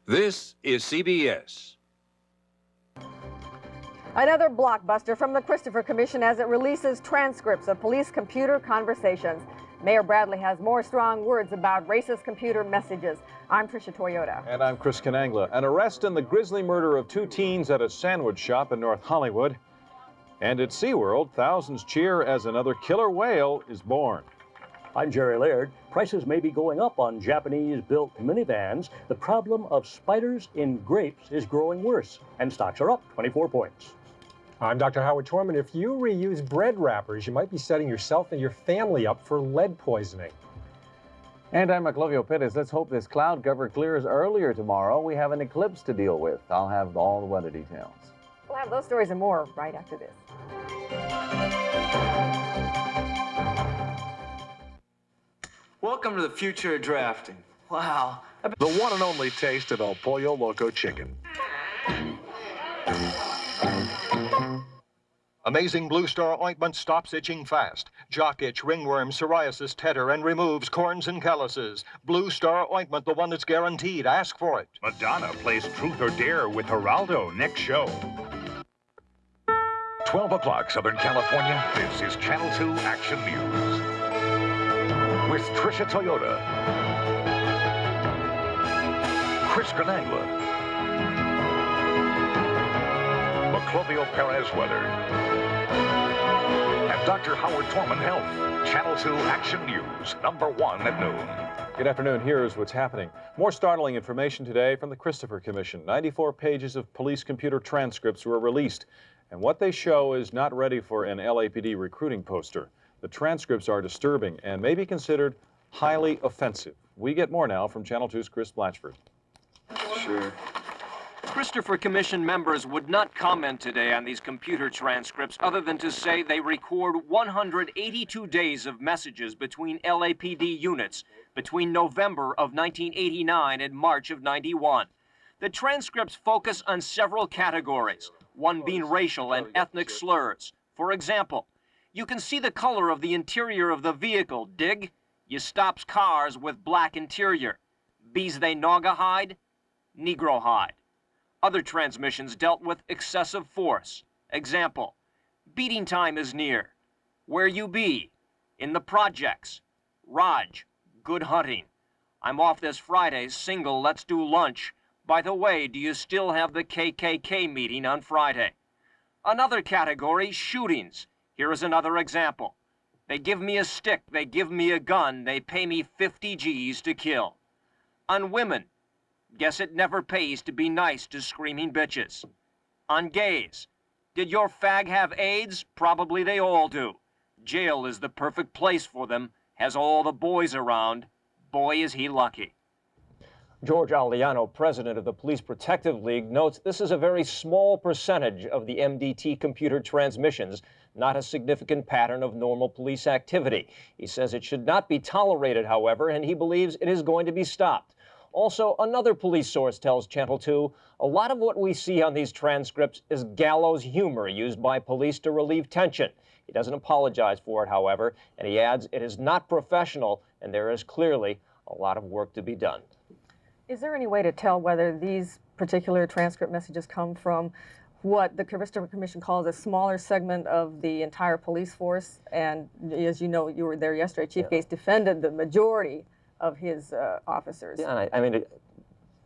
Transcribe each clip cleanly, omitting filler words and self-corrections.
This is CBS. Another blockbuster from the Christopher Commission as it releases transcripts of police computer conversations. Mayor Bradley has more strong words about racist computer messages. I'm Tricia Toyota. And I'm Chris Canangla. An arrest in the grisly murder of two teens at a sandwich shop in North Hollywood. And at SeaWorld, thousands cheer as another killer whale is born. I'm Jerry Laird. Prices may be going up on Japanese-built minivans. The problem of spiders in grapes is growing worse, and stocks are up 24 points. I'm Dr. Howard Torman. If you reuse bread wrappers, you might be setting yourself and your family up for lead poisoning. And I'm Maclovio Perez. Let's hope this cloud cover clears earlier tomorrow. We have an eclipse to deal with. I'll have all the weather details. We'll have those stories and more right after this. Welcome to the future of drafting. Wow. The one and only taste of El Pollo Loco chicken. Amazing Blue Star ointment stops itching fast. Jock itch, ringworm, psoriasis, tetter, and removes corns and calluses. Blue Star ointment, the one that's guaranteed. Ask for it. Madonna plays Truth or Dare with Geraldo next show. 12 o'clock, Southern California. This is Channel 2 Action News. With Tricia Toyota, Chris Canangla, Maclovio Perez weather, and Dr. Howard Torman health. Channel 2 Action News, #1 at noon. Good afternoon. Here's what's happening. More startling information today from the Christopher Commission. 94 pages of police computer transcripts were released, and what they show is not ready for an LAPD recruiting poster. The transcripts are disturbing and may be considered highly offensive. We get more now from Channel 2's Chris Blatchford. Sure. Christopher Commission members would not comment today on these computer transcripts other than to say they record 182 days of messages between LAPD units between November of 1989 and March of 91. The transcripts focus on several categories, one being racial and ethnic slurs. For example, you can see the color of the interior of the vehicle, dig? You stops cars with black interior. Bees they Naugahyde, Negro hide. Other transmissions dealt with excessive force. Example, beating time is near. Where you be? In the projects. Raj, good hunting. I'm off this Friday, single, let's do lunch. By the way, do you still have the KKK meeting on Friday? Another category, shootings. Here is another example. They give me a stick, they give me a gun, they pay me 50 G's to kill. On women, guess it never pays to be nice to screaming bitches. On gays, did your fag have AIDS? Probably they all do. Jail is the perfect place for them, has all the boys around. Boy, is he lucky. George Aliano, president of the Police Protective League, notes this is a very small percentage of the MDT computer transmissions, not a significant pattern of normal police activity. He says it should not be tolerated, however, and he believes it is going to be stopped. Also, another police source tells Channel 2, a lot of what we see on these transcripts is gallows humor used by police to relieve tension. He doesn't apologize for it, however, and he adds it is not professional, and there is clearly a lot of work to be done. Is there any way to tell whether these particular transcript messages come from what the Christopher Commission calls a smaller segment of the entire police force? And as you know, you were there yesterday, Chief Gates defended the majority of his officers. Yeah, I mean,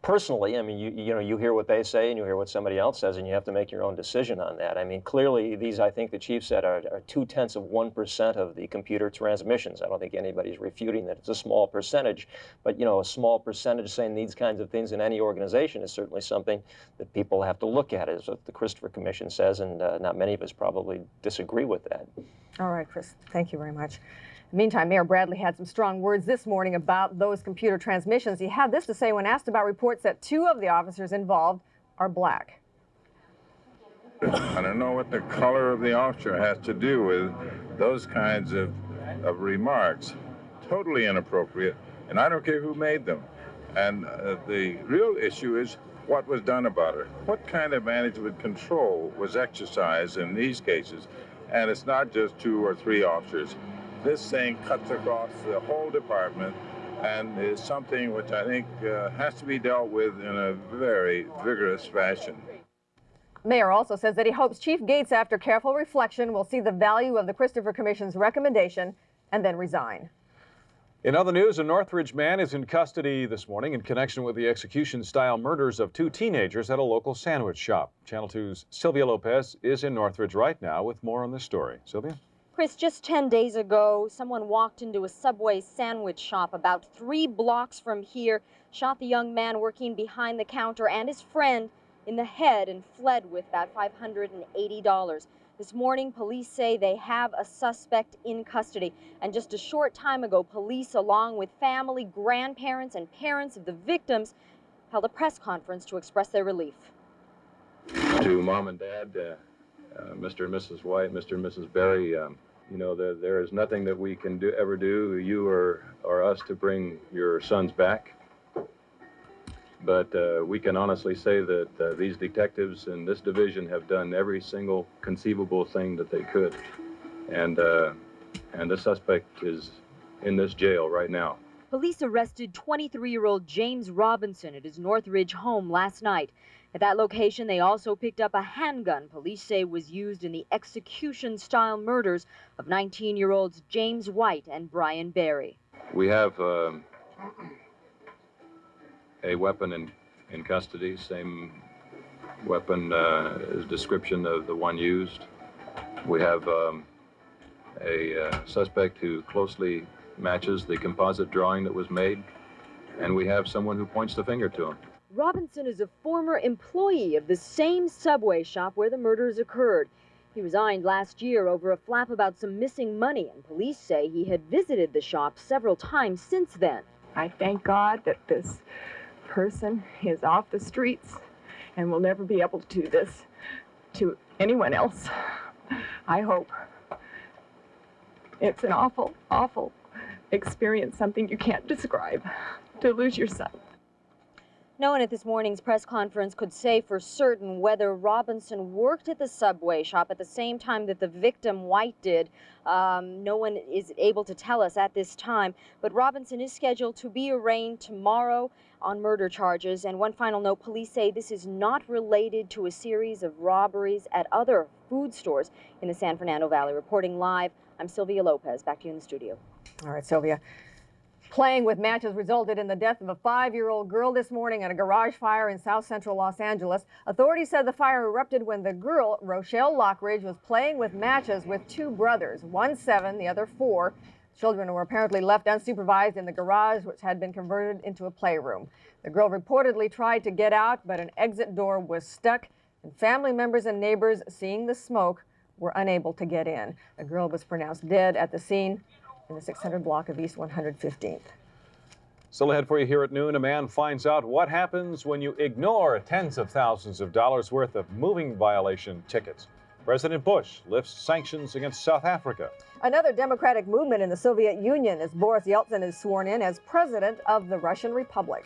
personally, I mean, you hear what they say and you hear what somebody else says, and you have to make your own decision on that. I mean, clearly, these, I think the chief said, are 0.2% of the computer transmissions. I don't think anybody's refuting that it's a small percentage, but, a small percentage saying these kinds of things in any organization is certainly something that people have to look at, is what the Christopher Commission says, and not many of us probably disagree with that. All right, Chris, thank you very much. Meantime, Mayor Bradley had some strong words this morning about those computer transmissions. He had this to say when asked about reports that 2 of the officers involved are black. I don't know what the color of the officer has to do with those kinds of remarks. Totally inappropriate, and I don't care who made them. And the real issue is what was done about it. What kind of management control was exercised in these cases? And it's not just 2 or 3 officers. This thing cuts across the whole department, and is something which I think has to be dealt with in a very vigorous fashion. Mayor also says that he hopes Chief Gates, after careful reflection, will see the value of the Christopher Commission's recommendation and then resign. In other news, a Northridge man is in custody this morning in connection with the execution-style murders of 2 teenagers at a local sandwich shop. Channel 2's Sylvia Lopez is in Northridge right now with more on this story. Sylvia? Chris, just 10 days ago, someone walked into a Subway sandwich shop about 3 blocks from here, shot the young man working behind the counter and his friend in the head and fled with about $580. This morning, police say they have a suspect in custody. And just a short time ago, police, along with family, grandparents, and parents of the victims, held a press conference to express their relief. To Mom and Dad, Mr. and Mrs. White, Mr. and Mrs. Berry, you know, there is nothing that we can ever do, you or us, to bring your sons back. But we can honestly say that these detectives in this division have done every single conceivable thing that they could. And the suspect is in this jail right now. Police arrested 23-year-old James Robinson at his Northridge home last night. At that location, they also picked up a handgun police say was used in the execution-style murders of 19-year-olds James White and Brian Berry. We have a weapon in custody, same weapon as description of the one used. We have a suspect who closely matches the composite drawing that was made, and we have someone who points the finger to him. Robinson is a former employee of the same Subway shop where the murders occurred. He resigned last year over a flap about some missing money, and police say he had visited the shop several times since then. I thank God that this person is off the streets and will never be able to do this to anyone else. I hope. It's an awful, awful experience, something you can't describe, to lose your son. No one at this morning's press conference could say for certain whether Robinson worked at the Subway shop at the same time that the victim, White, did. No one is able to tell us at this time, but Robinson is scheduled to be arraigned tomorrow on murder charges. And one final note, police say this is not related to a series of robberies at other food stores in the San Fernando Valley. Reporting live, I'm Sylvia Lopez. Back to you in the studio. All right, Sylvia. Playing with matches resulted in the death of a 5-year-old girl this morning at a garage fire in south central Los Angeles. Authorities said the fire erupted when the girl, Rochelle Lockridge, was playing with matches with 2 brothers, one 7, the other 4. Children were apparently left unsupervised in the garage, which had been converted into a playroom. The girl reportedly tried to get out, but an exit door was stuck, and family members and neighbors, seeing the smoke, were unable to get in. The girl was pronounced dead at the scene in the 600 block of East 115th. Still ahead for you here at noon, a man finds out what happens when you ignore tens of thousands of dollars worth of moving violation tickets. President Bush lifts sanctions against South Africa. Another democratic movement in the Soviet Union as Boris Yeltsin is sworn in as president of the Russian Republic.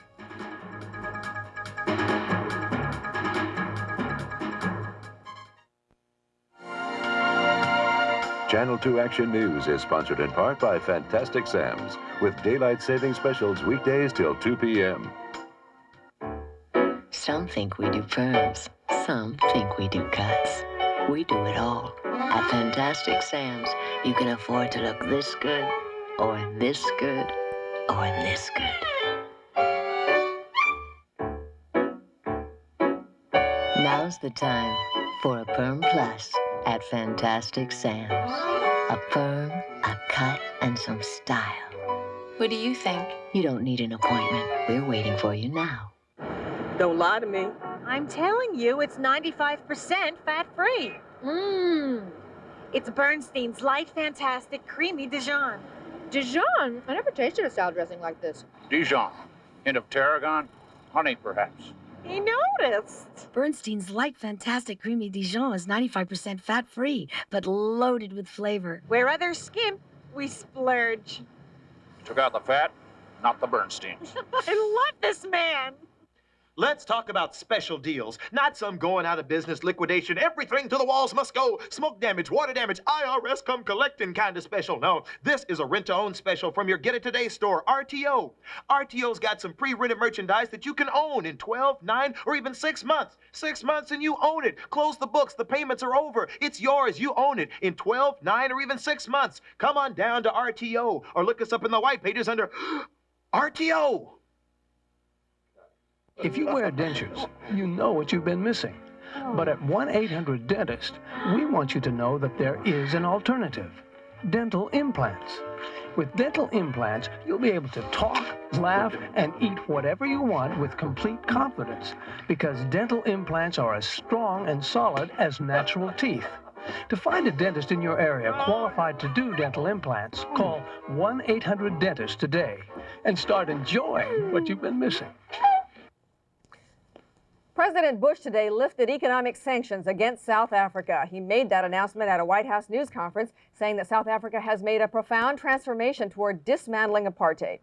Channel 2 Action News is sponsored in part by Fantastic Sam's, with daylight saving specials weekdays till 2 p.m. Some think we do perms, some think we do cuts. We do it all. At Fantastic Sam's, you can afford to look this good, or this good, or this good. Now's the time for a Perm Plus at Fantastic Sam's. A perm, a cut, and some style. What do you think? You don't need an appointment. We're waiting for you now. Don't lie to me. I'm telling you, it's 95% fat-free. It's Bernstein's Light Fantastic Creamy Dijon. Dijon? I never tasted a salad dressing like this. Dijon. Hint of tarragon? Honey, perhaps. He noticed. Bernstein's Light Fantastic Creamy Dijon is 95% fat-free, but loaded with flavor. Where others skimp, we splurge. Took out the fat, not the Bernsteins. I love this man. Let's talk about special deals, not some going out of business liquidation, everything to the walls must go, smoke damage, water damage, IRS come collecting kind of special. No, this is a rent-to-own special from your Get It Today store, RTO. RTO's got some pre-rented merchandise that you can own in 12, 9, or even 6 months. 6 months and you own it. Close the books, the payments are over. It's yours, you own it in 12, 9, or even 6 months. Come on down to RTO or look us up in the white pages under RTO. If you wear dentures, you know what you've been missing. But at 1-800-DENTIST, we want you to know that there is an alternative. Dental implants. With dental implants, you'll be able to talk, laugh, and eat whatever you want with complete confidence, because dental implants are as strong and solid as natural teeth. To find a dentist in your area qualified to do dental implants, call 1-800-DENTIST today and start enjoying what you've been missing. President Bush today lifted economic sanctions against South Africa. He made that announcement at a White House news conference, saying that South Africa has made a profound transformation toward dismantling apartheid.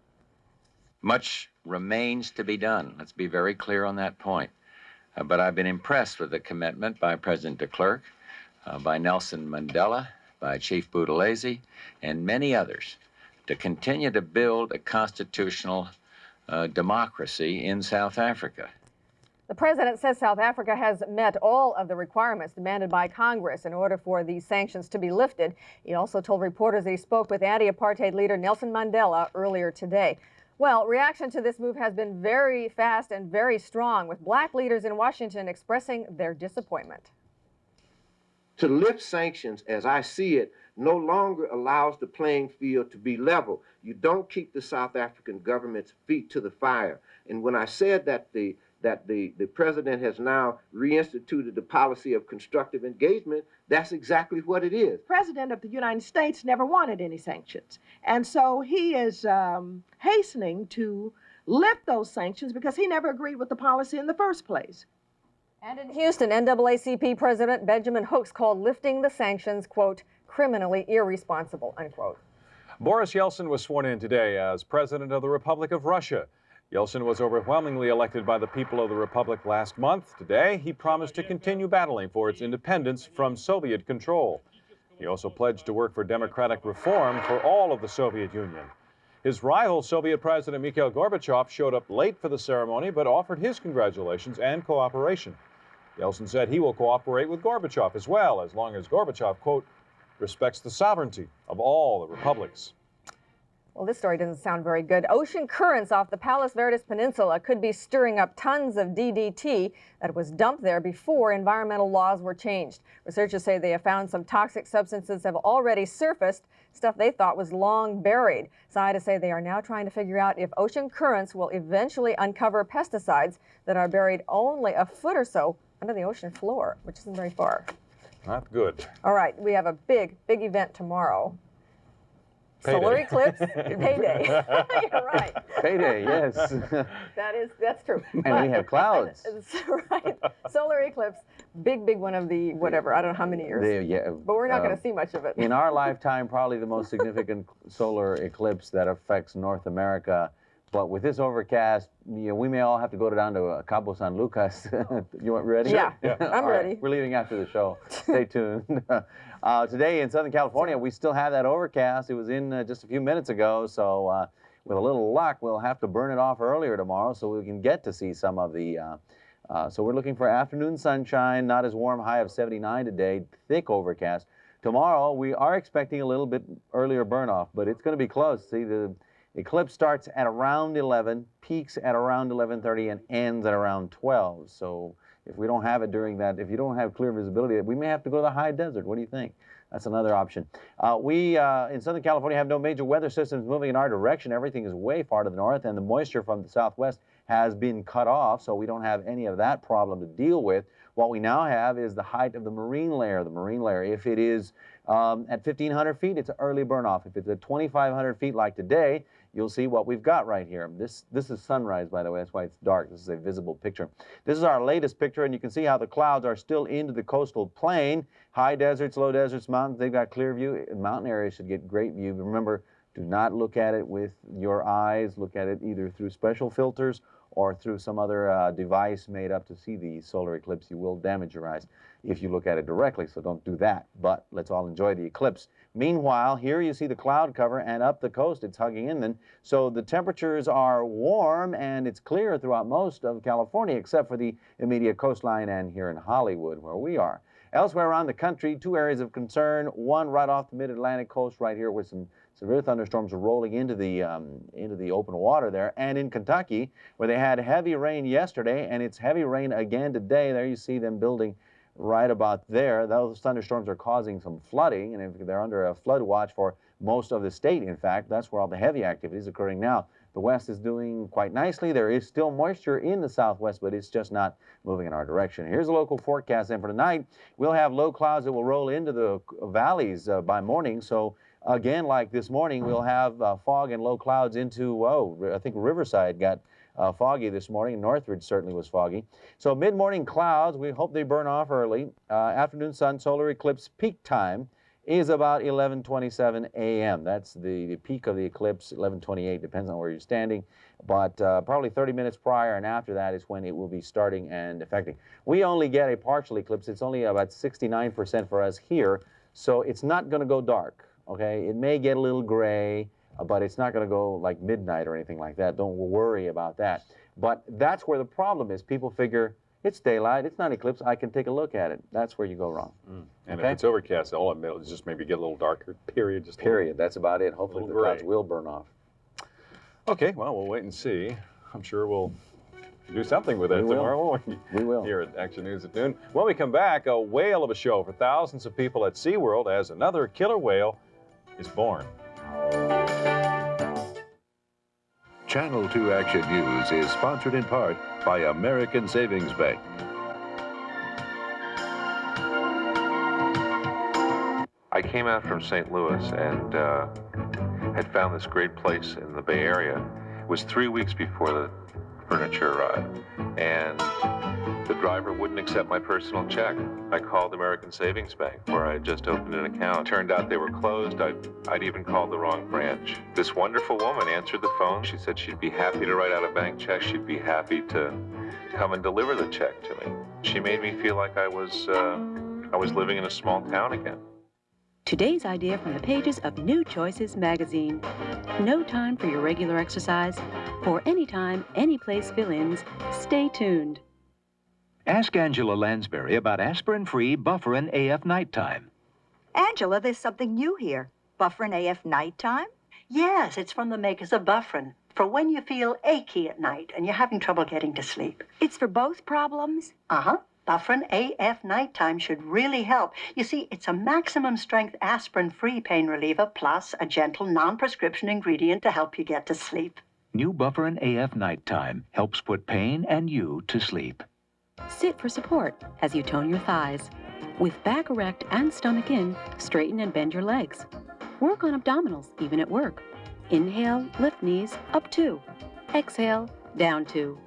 Much remains to be done. Let's be very clear on that point. But I've been impressed with the commitment by President de Klerk, by Nelson Mandela, by Chief Buthelezi, and many others to continue to build a constitutional democracy in South Africa. The president says South Africa has met all of the requirements demanded by Congress in order for these sanctions to be lifted. He also told reporters that he spoke with anti-apartheid leader Nelson Mandela earlier today. Well, reaction to this move has been very fast and very strong, with black leaders in Washington expressing their disappointment. To lift sanctions, as I see it, no longer allows the playing field to be level. You don't keep the South African government's feet to the fire. And when I said that the president has now reinstituted the policy of constructive engagement, that's exactly what it is. The president of the United States never wanted any sanctions. And so he is hastening to lift those sanctions because he never agreed with the policy in the first place. And in Houston, NAACP President Benjamin Hooks called lifting the sanctions, quote, criminally irresponsible, unquote. Boris Yeltsin was sworn in today as President of the Republic of Russia. Yeltsin was overwhelmingly elected by the people of the Republic last month. Today, he promised to continue battling for its independence from Soviet control. He also pledged to work for democratic reform for all of the Soviet Union. His rival, Soviet President Mikhail Gorbachev, showed up late for the ceremony but offered his congratulations and cooperation. Yeltsin said he will cooperate with Gorbachev as well, as long as Gorbachev, quote, respects the sovereignty of all the republics. Well, this story doesn't sound very good. Ocean currents off the Palos Verdes Peninsula could be stirring up tons of DDT that was dumped there before environmental laws were changed. Researchers say they have found some toxic substances have already surfaced, stuff they thought was long buried. Scientists say they are now trying to figure out if ocean currents will eventually uncover pesticides that are buried only a foot or so under the ocean floor, which isn't very far. Not good. All right, we have a big event tomorrow. Payday. Solar eclipse, payday. You're right. Payday, yes. That's true. And we have clouds. Right. Solar eclipse, big one of the whatever. I don't know how many years. Yeah, but we're not going to see much of it. In our lifetime, probably the most significant solar eclipse that affects North America. But with this overcast, we may all have to go down to Cabo San Lucas. You want ready? Yeah, I'm ready. We're leaving after the show. Stay tuned. Today in Southern California, we still have that overcast. It was in just a few minutes ago, so with a little luck, we'll have to burn it off earlier tomorrow so we can get to see some of the... so we're looking for afternoon sunshine, not as warm, high of 79 today, thick overcast. Tomorrow, we are expecting a little bit earlier burn off, but it's going to be close. See, the eclipse starts at around 11, peaks at around 11:30, and ends at around 12. So if we don't have it during that, if you don't have clear visibility, we may have to go to the high desert. What do you think? That's another option. We in Southern California have no major weather systems moving in our direction. Everything is way far to the north, and the moisture from the southwest has been cut off, so we don't have any of that problem to deal with. What we now have is the height of the marine layer. The marine layer, if it is at 1,500 feet, it's an early burn-off. If it's at 2,500 feet like today, you'll see what we've got right here. This is sunrise, by the way. That's why it's dark. This is a visible picture. This is our latest picture, and you can see how the clouds are still into the coastal plain. High deserts, low deserts, mountains, they've got clear view. Mountain areas should get great view. But remember, do not look at it with your eyes. Look at it either through special filters or through some other device made up to see the solar eclipse, you will damage your eyes if you look at it directly, so don't do that. But let's all enjoy the eclipse. Meanwhile, here you see the cloud cover, and up the coast it's hugging inland. So the temperatures are warm, and it's clear throughout most of California, except for the immediate coastline and here in Hollywood, where we are. Elsewhere around the country, 2 areas of concern. One right off the mid-Atlantic coast right here where some severe thunderstorms are rolling into the open water there. And in Kentucky, where they had heavy rain yesterday, and it's heavy rain again today. There you see them building right about there. Those thunderstorms are causing some flooding, and if they're under a flood watch for most of the state, in fact, that's where all the heavy activity is occurring now. The west is doing quite nicely. There is still moisture in the southwest, but it's just not moving in our direction. Here's a local forecast, and for tonight, we'll have low clouds that will roll into the valleys by morning. So again, like this morning, we'll have fog and low clouds into, I think Riverside got foggy this morning. Northridge certainly was foggy. So mid-morning clouds, we hope they burn off early. Afternoon sun, solar eclipse peak time is about 11:27 a.m. That's the peak of the eclipse, 11:28, depends on where you're standing. But probably 30 minutes prior and after that is when it will be starting and affecting. We only get a partial eclipse. It's only about 69% for us here, so it's not going to go dark, okay? It may get a little gray, but it's not going to go like midnight or anything like that. Don't worry about that. But that's where the problem is. People figure, it's daylight, it's not eclipse, I can take a look at it. That's where you go wrong. And okay? if it's overcast, all it will just maybe get a little darker, period. Just period, that's about it. Hopefully the clouds will burn off. Okay, well, we'll wait and see. I'm sure we'll do something with it tomorrow, won't we? We will. Here at Action News at noon. When we come back, a whale of a show for thousands of people at SeaWorld as another killer whale is born. Channel 2 Action News is sponsored in part by American Savings Bank. I came out from St. Louis and had found this great place in the Bay Area. It was 3 weeks before the furniture arrived, and the driver wouldn't accept my personal check. I called American Savings Bank, where I had just opened an account. Turned out they were closed. I'd even called the wrong branch. This wonderful woman answered the phone. She said she'd be happy to write out a bank check. She'd be happy to come and deliver the check to me. She made me feel like I was living in a small town again. Today's idea from the pages of New Choices magazine. No time for your regular exercise. For anytime, anyplace fill-ins, stay tuned. Ask Angela Lansbury about aspirin-free Bufferin AF Nighttime. Angela, there's something new here. Bufferin AF Nighttime? Yes, it's from the makers of Bufferin, for when you feel achy at night and you're having trouble getting to sleep. It's for both problems? Uh-huh. Bufferin AF Nighttime should really help. You see, it's a maximum-strength aspirin-free pain reliever plus a gentle non-prescription ingredient to help you get to sleep. New Bufferin AF Nighttime helps put pain and you to sleep. Sit for support as you tone your thighs. With back erect and stomach in, straighten and bend your legs. Work on abdominals, even at work. Inhale, lift knees, up 2. Exhale, down 2.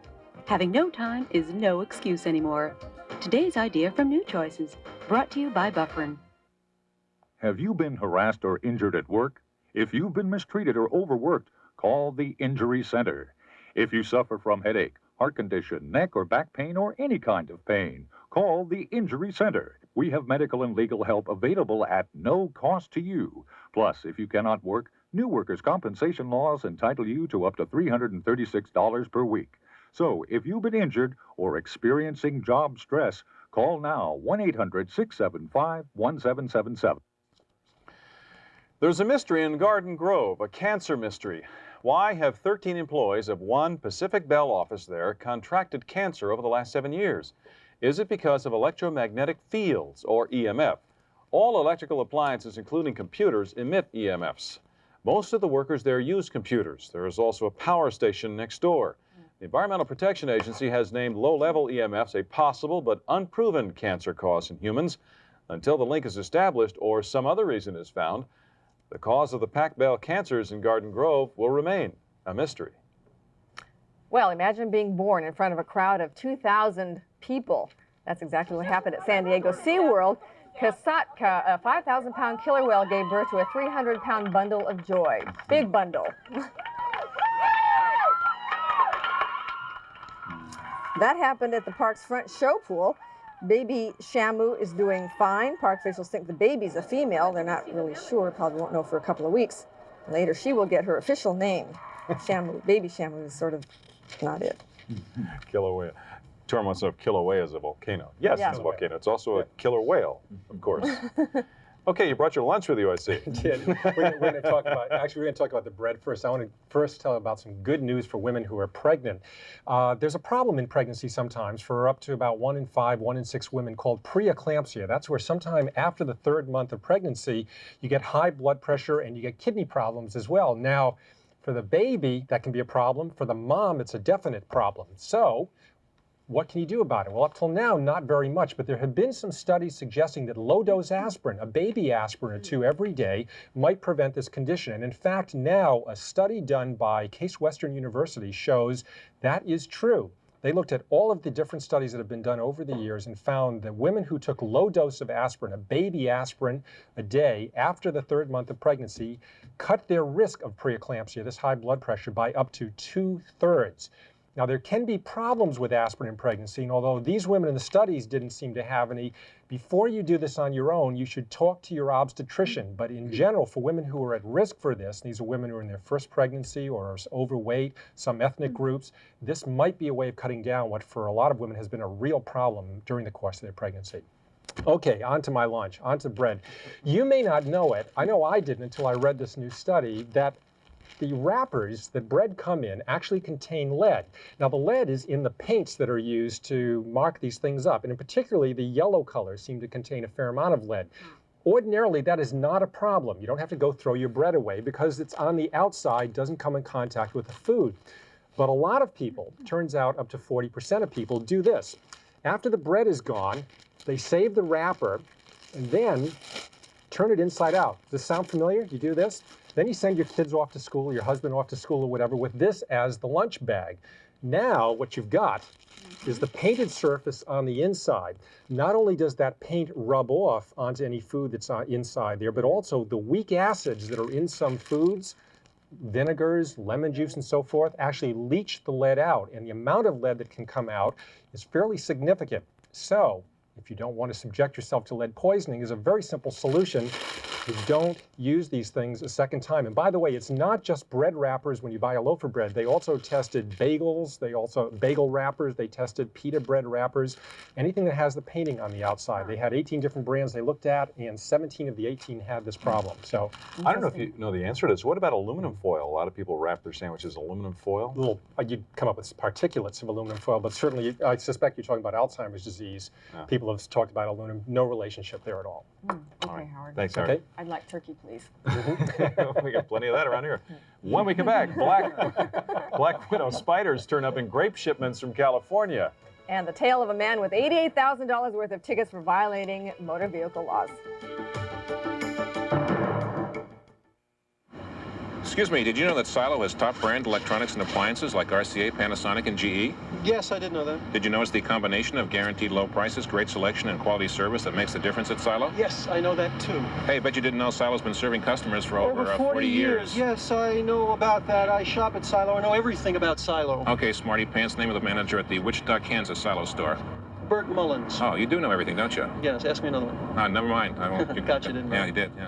Having no time is no excuse anymore. Today's idea from New Choices, brought to you by Bufferin. Have you been harassed or injured at work? If you've been mistreated or overworked, call the Injury Center. If you suffer from headache, heart condition, neck or back pain, or any kind of pain, call the Injury Center. We have medical and legal help available at no cost to you. Plus, if you cannot work, new workers' compensation laws entitle you to up to $336 per week. So, if you've been injured or experiencing job stress, call now 1-800-675-1777. There's a mystery in Garden Grove, a cancer mystery. Why have 13 employees of one Pacific Bell office there contracted cancer over the last 7 years? Is it because of electromagnetic fields, or EMF? All electrical appliances, including computers, emit EMFs. Most of the workers there use computers. There is also a power station next door. The Environmental Protection Agency has named low-level EMFs a possible but unproven cancer cause in humans. Until the link is established or some other reason is found, the cause of the Pac Bell cancers in Garden Grove will remain a mystery. Well, imagine being born in front of a crowd of 2,000 people. That's exactly what happened at San Diego SeaWorld. Kasatka, a 5,000-pound killer whale, gave birth to a 300-pound bundle of joy. Big bundle. That happened at the park's front show pool. Baby Shamu is doing fine. Park officials think the baby's a female. They're not really sure, probably won't know for a couple of weeks. Later, she will get her official name. Shamu, Baby Shamu is sort of not it. Kilauea. Torm wants to know if Kilauea is a volcano. Yes, Yeah. it's a volcano. It's also a killer whale, of course. Okay, you brought your lunch with you, I see. Did. We're going to talk about, actually, we're going to talk about the bread first. I want to first tell about some good news for women who are pregnant. There's a problem in pregnancy sometimes for up to about 1 in 5, 1 in 6 women called preeclampsia. That's where sometime after the 3rd month of pregnancy, you get high blood pressure and you get kidney problems as well. Now, for the baby, that can be a problem. For the mom, it's a definite problem. So, what can you do about it? Well, up till now, not very much, but there have been some studies suggesting that low-dose aspirin, a baby aspirin or 2 every day, might prevent this condition. And in fact, now a study done by Case Western University shows that is true. They looked at all of the different studies that have been done over the years and found that women who took low dose of aspirin, a baby aspirin a day after the 3rd month of pregnancy, cut their risk of preeclampsia, this high blood pressure, by up to 2/3. Now, there can be problems with aspirin in pregnancy, and although these women in the studies didn't seem to have any, before you do this on your own, you should talk to your obstetrician. But in general, for women who are at risk for this, these are women who are in their first pregnancy or are overweight, some ethnic groups, this might be a way of cutting down what for a lot of women has been a real problem during the course of their pregnancy. Okay, on to my lunch, on to bread. You may not know it, I know I didn't until I read this new study, that the wrappers that bread come in actually contain lead. Now, the lead is in the paints that are used to mark these things up, and in particularly the yellow colors seem to contain a fair amount of lead. Ordinarily, that is not a problem. You don't have to go throw your bread away because it's on the outside, doesn't come in contact with the food. But a lot of people, turns out up to 40% of people, do this. After the bread is gone, they save the wrapper and then turn it inside out. Does this sound familiar? You do this? Then you send your kids off to school, your husband off to school or whatever, with this as the lunch bag. Now, what you've got is the painted surface on the inside. Not only does that paint rub off onto any food that's inside there, but also the weak acids that are in some foods, vinegars, lemon juice, and so forth, actually leach the lead out. And the amount of lead that can come out is fairly significant. So, if you don't want to subject yourself to lead poisoning, there's a very simple solution. You don't use these things a second time. And by the way, it's not just bread wrappers when you buy a loaf of bread. They also tested bagels, bagel wrappers, they tested pita bread wrappers, anything that has the painting on the outside. They had 18 different brands they looked at, and 17 of the 18 had this problem. So I don't know if you know the answer to this. What about aluminum foil? A lot of people wrap their sandwiches in aluminum foil. You'd come up with particulates of aluminum foil, but certainly I suspect you're talking about Alzheimer's disease. Yeah. People have talked about aluminum, no relationship there at all. Okay, Howard. Thanks, Howard. Okay. I'd like turkey, please. We got plenty of that around here. When we come back, black widow spiders turn up in grape shipments from California. And the tale of a man with $88,000 worth of tickets for violating motor vehicle laws. Excuse me, did you know that Silo has top brand electronics and appliances like RCA, Panasonic, and GE? Yes, I did know that. Did you know it's the combination of guaranteed low prices, great selection, and quality service that makes the difference at Silo? Yes, I know that too. Hey, bet you didn't know Silo's been serving customers for over 40 years. Yes, I know about that. I shop at Silo. I know everything about Silo. Okay, Smarty Pants, name of the manager at the Wichita, Kansas Silo store. Bert Mullins. Oh, you do know everything, don't you? Yes, ask me another one. Never mind. I won't. Got you, didn't I? Yeah, you did, yeah.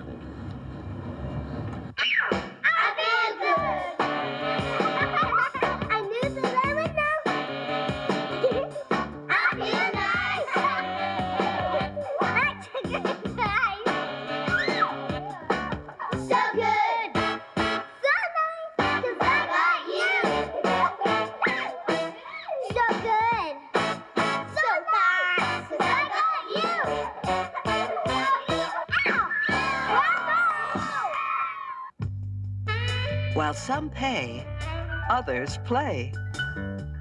While some pay, others play.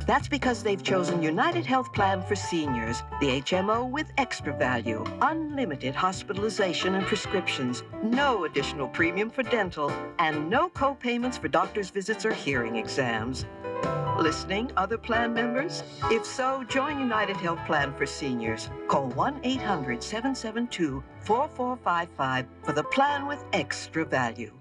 That's because they've chosen United Health Plan for Seniors, the HMO with extra value, unlimited hospitalization and prescriptions, no additional premium for dental, and no co-payments for doctor's visits or hearing exams. Listening, other plan members? If so, join United Health Plan for Seniors. Call 1-800-772-4455 for the plan with extra value.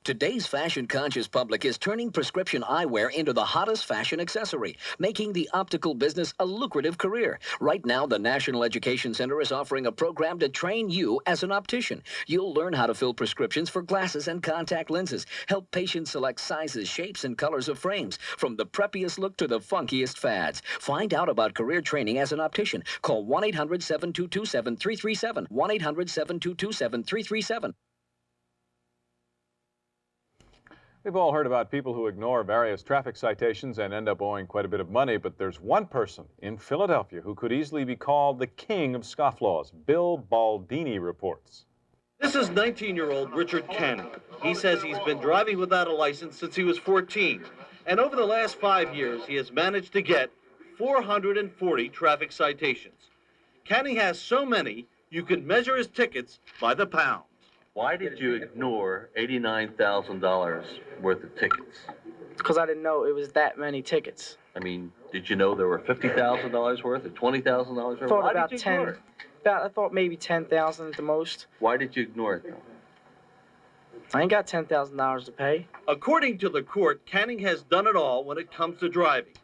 Today's fashion-conscious public is turning prescription eyewear into the hottest fashion accessory, making the optical business a lucrative career. Right now, the National Education Center is offering a program to train you as an optician. You'll learn how to fill prescriptions for glasses and contact lenses, help patients select sizes, shapes, and colors of frames, from the preppiest look to the funkiest fads. Find out about career training as an optician. Call 1-800-722-7337, 1-800-722-7337. We've all heard about people who ignore various traffic citations and end up owing quite a bit of money, but there's one person in Philadelphia who could easily be called the king of scofflaws. Bill Baldini reports. This is 19-year-old Richard Canning. He says he's been driving without a license since he was 14. And over the last 5 years, he has managed to get 440 traffic citations. Canning has so many, you could measure his tickets by the pound. Why did you ignore $89,000 worth of tickets? Because I didn't know it was that many tickets. I mean, did you know there were $50,000 worth or $20,000 worth? I thought Why about did you 10. ignore it? I thought maybe 10,000 at the most. Why did you ignore it, though? I ain't got $10,000 to pay. According to the court, Canning has done it all when it comes to driving.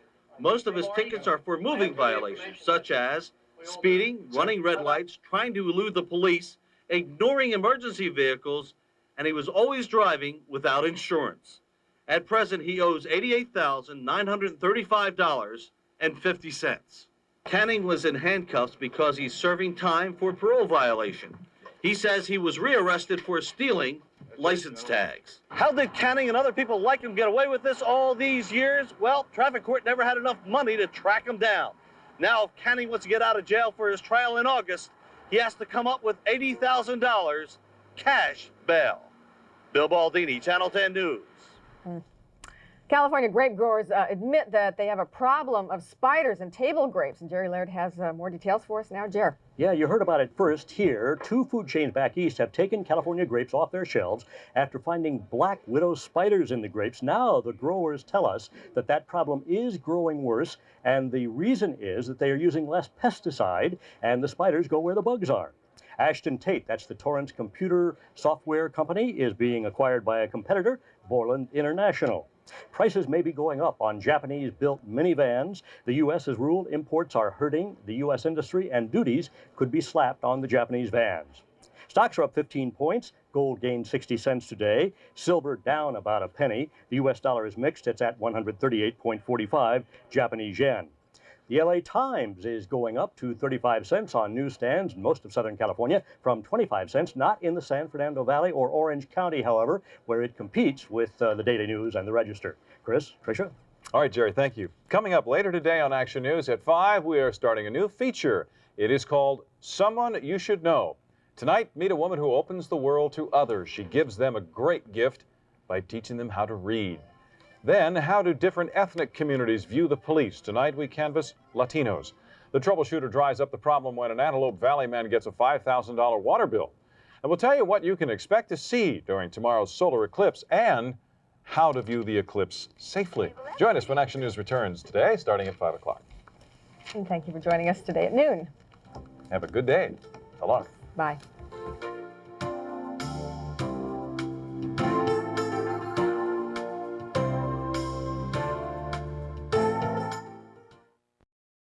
Most of his tickets are for moving violations, such as speeding, running red lights, trying to elude the police, ignoring emergency vehicles, and he was always driving without insurance. At present, he owes $88,935.50. Canning was in handcuffs because he's serving time for parole violation. He says he was rearrested for stealing license tags. How did Canning and other people like him get away with this all these years? Well, traffic court never had enough money to track him down. Now, if Canning wants to get out of jail for his trial in August, he has to come up with $80,000 cash bail. Bill Baldini, Channel 10 News. California grape growers admit that they have a problem of spiders in table grapes, and Jerry Laird has more details for us now. Jer. Yeah, you heard about it first here. 2 food chains back east have taken California grapes off their shelves after finding black widow spiders in the grapes. Now the growers tell us that that problem is growing worse, and the reason is that they are using less pesticide, and the spiders go where the bugs are. Ashton Tate, that's the Torrance computer software company, is being acquired by a competitor, Borland International. Prices may be going up on Japanese-built minivans. The U.S. has ruled imports are hurting the U.S. industry, and duties could be slapped on the Japanese vans. Stocks are up 15 points. Gold gained 60 cents today. Silver down about a penny. The U.S. dollar is mixed. It's at 138.45 Japanese yen. The LA Times is going up to 35 cents on newsstands in most of Southern California from 25 cents, not in the San Fernando Valley or Orange County, however, where it competes with the Daily News and the Register. Chris, Tricia? All right, Jerry, thank you. Coming up later today on Action News at 5, we are starting a new feature. It is called Someone You Should Know. Tonight, meet a woman who opens the world to others. She gives them a great gift by teaching them how to read. Then, how do different ethnic communities view the police? Tonight, we canvass Latinos. The troubleshooter dries up the problem when an Antelope Valley man gets a $5,000 water bill. And we'll tell you what you can expect to see during tomorrow's solar eclipse and how to view the eclipse safely. Join us when Action News returns today, starting at 5 o'clock. And thank you for joining us today at noon. Have a good day. So long. Bye.